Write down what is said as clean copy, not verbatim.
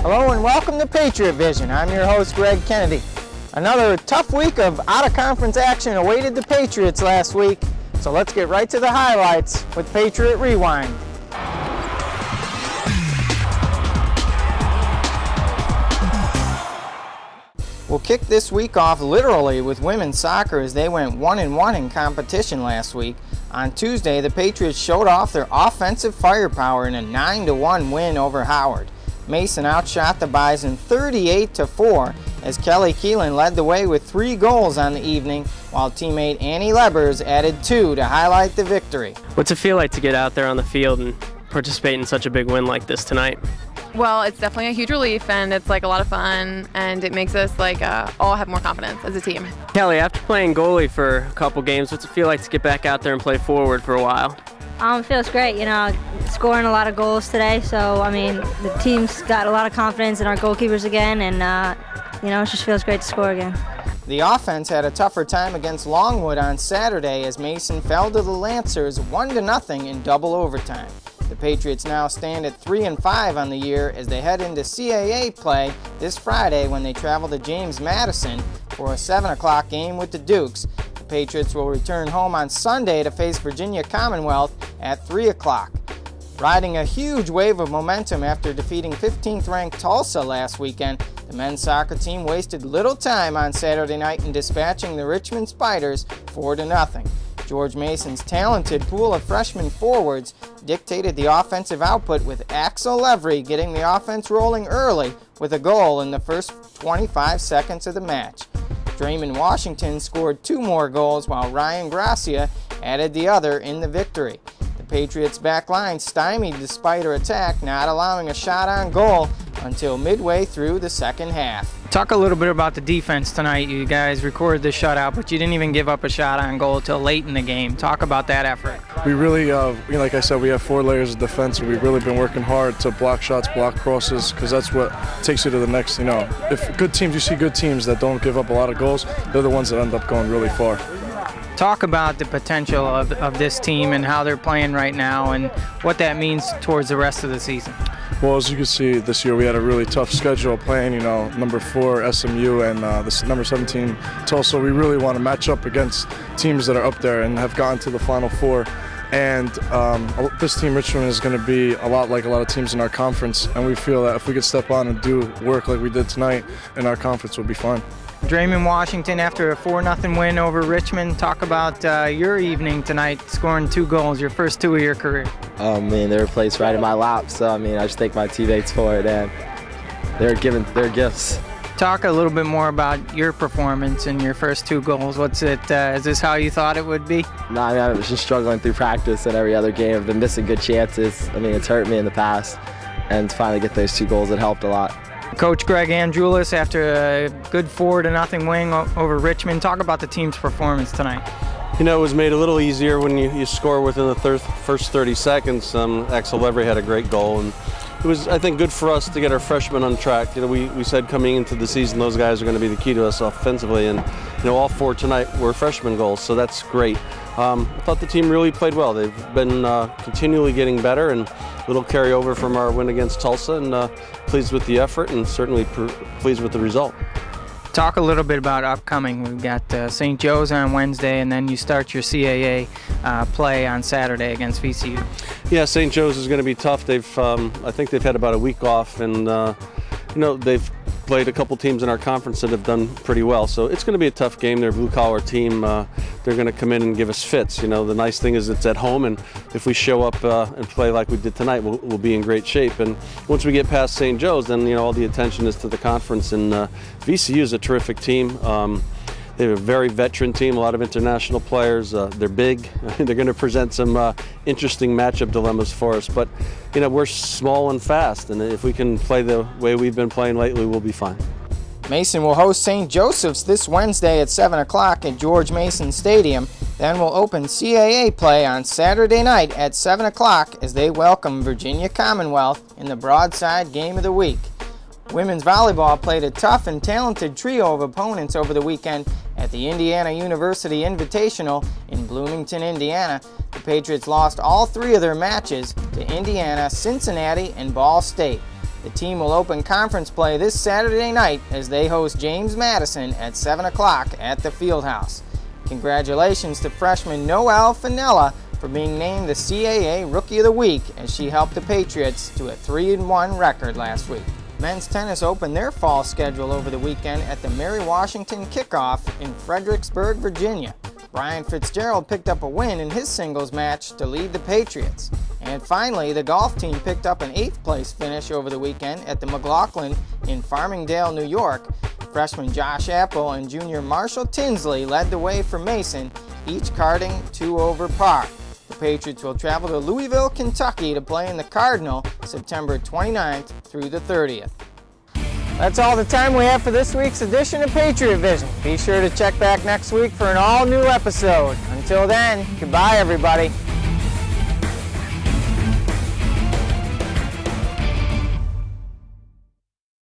Hello and welcome to Patriot Vision. I'm your host, Greg Kennedy. Another tough week of out-of-conference action awaited the Patriots last week, so let's get right to the highlights with Patriot Rewind. We'll kick this week off literally with women's soccer as they went 1-1 in competition last week. On Tuesday, the Patriots showed off their offensive firepower in a 9-1 win over Howard. Mason outshot the Bison 38-4 as Kelly Keelan led the way with 3 goals on the evening, while teammate Annie Lebers added 2 to highlight the victory. What's it feel like to get out there on the field and participate in such a big win like this tonight? Well, it's definitely a huge relief, and it's like a lot of fun, and it makes us all have more confidence as a team. Kelly, after playing goalie for a couple games, what's it feel like to get back out there and play forward for a while? It feels great, scoring a lot of goals today. So, the team's got a lot of confidence in our goalkeepers again, and, it just feels great to score again. The offense had a tougher time against Longwood on Saturday as Mason fell to the Lancers 1-0 in double overtime. The Patriots now stand at 3-5 on the year as they head into CAA play this Friday when they travel to James Madison for a 7 o'clock game with the Dukes. The Patriots will return home on Sunday to face Virginia Commonwealth at 3 o'clock. Riding a huge wave of momentum after defeating 15th-ranked Tulsa last weekend, the men's soccer team wasted little time on Saturday night in dispatching the Richmond Spiders 4-0. George Mason's talented pool of freshman forwards dictated the offensive output, with Axel Levry getting the offense rolling early with a goal in the first 25 seconds of the match. Draymond Washington scored 2 more goals, while Ryan Gracia added the other in the victory. The Patriots' back line stymied the Spider attack, not allowing a shot on goal until midway through the second half. Talk a little bit about the defense tonight. You guys recorded the shutout, but you didn't even give up a shot on goal till late in the game. Talk about that effort. We really, like I said, we have 4 layers of defense, and we've really been working hard to block shots, block crosses, because that's what takes you to the next, If good teams, you see good teams that don't give up a lot of goals, they're the ones that end up going really far. Talk about the potential of this team and how they're playing right now and what that means towards the rest of the season. Well, as you can see, this year we had a really tough schedule playing, number 4 SMU and this number 17 Tulsa. We really want to match up against teams that are up there and have gotten to the Final Four. And this team, Richmond, is going to be a lot like a lot of teams in our conference, and we feel that if we could step on and do work like we did tonight in our conference, we'll be fine. Draymond Washington, after a 4-0 win over Richmond, talk about your evening tonight, scoring 2 goals, your first 2 of your career. They were placed right in my lap, so I just thank my teammates for it, and they're giving their gifts. Talk a little bit more about your performance and your first 2 goals. What's it? Is this how you thought it would be? No, I was just struggling through practice and every other game. I've been missing good chances. It's hurt me in the past, and to finally get those 2 goals, it helped a lot. Coach Greg Andrulis, after a good 4-0 win over Richmond, talk about the team's performance tonight. It was made a little easier when you score within the first 30 seconds. Axel Levry had a great goal, and it was, I think, good for us to get our freshmen on track. We said coming into the season those guys are going to be the key to us offensively, and all 4 tonight were freshman goals, so that's great. I thought the team really played well. They've been continually getting better, and a little carryover from our win against Tulsa, and pleased with the effort and certainly pleased with the result. Talk a little bit about upcoming. We've got St. Joe's on Wednesday, and then you start your CAA play on Saturday against VCU. Yeah, St. Joe's is going to be tough. I think they've had about a week off, and they've played a couple teams in our conference that have done pretty well. So it's going to be a tough game. They're a blue-collar team. They're going to come in and give us fits. The nice thing is it's at home, and if we show up and play like we did tonight, we'll be in great shape. And once we get past St. Joe's, then all the attention is to the conference. And VCU is a terrific team. They have a very veteran team, a lot of international players. They're big. They're going to present some interesting matchup dilemmas for us. But, we're small and fast, and if we can play the way we've been playing lately, we'll be fine. Mason will host St. Joseph's this Wednesday at 7 o'clock at George Mason Stadium. Then will open CAA play on Saturday night at 7 o'clock as they welcome Virginia Commonwealth in the Broadside Game of the Week. Women's volleyball played a tough and talented trio of opponents over the weekend at the Indiana University Invitational in Bloomington, Indiana. The Patriots lost all 3 of their matches to Indiana, Cincinnati, and Ball State. The team will open conference play this Saturday night as they host James Madison at 7 o'clock at the Fieldhouse. Congratulations to freshman Noelle Fenella for being named the CAA Rookie of the Week as she helped the Patriots to a 3-1 record last week. Men's tennis opened their fall schedule over the weekend at the Mary Washington Kickoff in Fredericksburg, Virginia. Brian Fitzgerald picked up a win in his singles match to lead the Patriots. And finally, the golf team picked up an 8th place finish over the weekend at the McLaughlin in Farmingdale, New York. Freshman Josh Apple and junior Marshall Tinsley led the way for Mason, each carding 2 over par. The Patriots will travel to Louisville, Kentucky to play in the Cardinal September 29th through the 30th. That's all the time we have for this week's edition of Patriot Vision. Be sure to check back next week for an all-new episode. Until then, goodbye everybody.